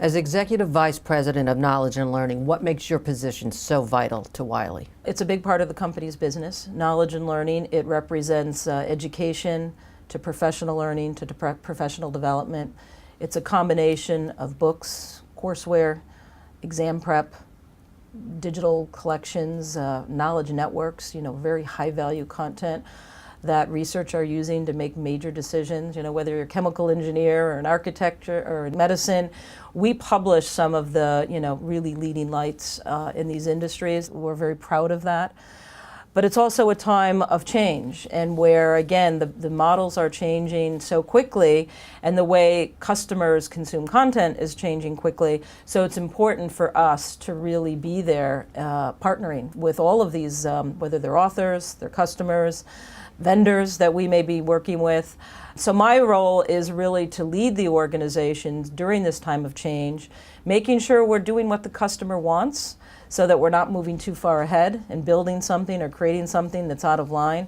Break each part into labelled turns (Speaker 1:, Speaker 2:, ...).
Speaker 1: As Executive Vice President of Knowledge and Learning, what makes your position so vital to Wiley?
Speaker 2: It's a big part of the company's business. Knowledge and learning, it represents education to professional learning to professional development. It's a combination of books, courseware, exam prep, digital collections, knowledge networks, very high value content that research are using to make major decisions, whether you're a chemical engineer or an architecture or in medicine. We publish some of the, really leading lights in these industries. We're very proud of that. But it's also a time of change, and where, again, the models are changing so quickly, and the way customers consume content is changing quickly. So it's important for us to really be there, partnering with all of these, whether they're authors, they're customers, vendors that we may be working with. So my role is really to lead the organizations during this time of change, making sure we're doing what the customer wants, so that we're not moving too far ahead and building something or creating something that's out of line.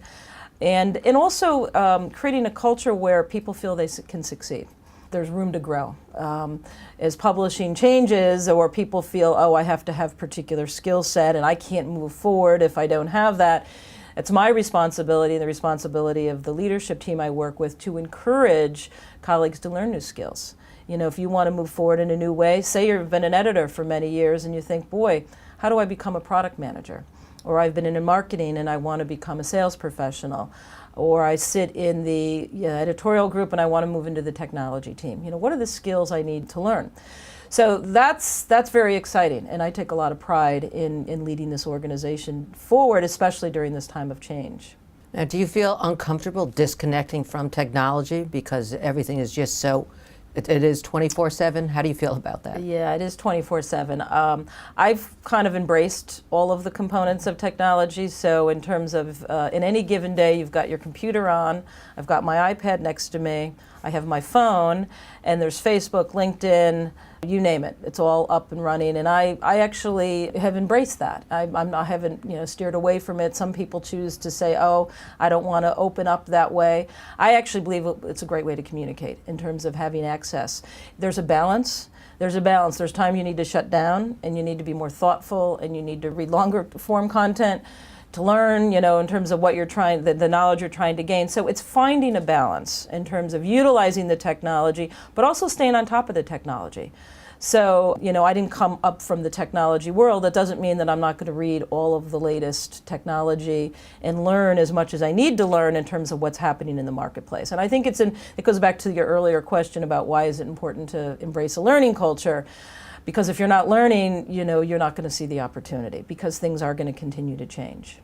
Speaker 2: And also creating a culture where people feel they can succeed. There's room to grow. As publishing changes, or people feel, oh, I have to have particular skill set and I can't move forward if I don't have that. It's my responsibility and the responsibility of the leadership team I work with to encourage colleagues to learn new skills. If you want to move forward in a new way, say you've been an editor for many years and you think, boy, how do I become a product manager? Or I've been in marketing and I want to become a sales professional. Or I sit in the editorial group and I want to move into the technology team. What are the skills I need to learn? So that's very exciting, and I take a lot of pride in leading this organization forward, especially during this time of change.
Speaker 1: Now, do you feel uncomfortable disconnecting from technology because everything is just so, it is 24/7? How do you feel about that?
Speaker 2: Yeah, it is 24/7. I've kind of embraced all of the components of technology. So in terms of, in any given day, you've got your computer on, I've got my iPad next to me, I have my phone, and there's Facebook, LinkedIn, you name it. It's all up and running, and I actually have embraced that. I haven't steered away from it. Some people choose to say, oh, I don't want to open up that way. I actually believe it's a great way to communicate in terms of having access. There's a balance. There's a balance. There's time you need to shut down, and you need to be more thoughtful, and you need to read longer form content to learn, in terms of what you're trying, the knowledge you're trying to gain. So it's finding a balance in terms of utilizing the technology, but also staying on top of the technology. So, I didn't come up from the technology world. That doesn't mean that I'm not going to read all of the latest technology and learn as much as I need to learn in terms of what's happening in the marketplace. And I think it goes back to your earlier question about why is it important to embrace a learning culture. Because if you're not learning, you're not going to see the opportunity, because things are going to continue to change.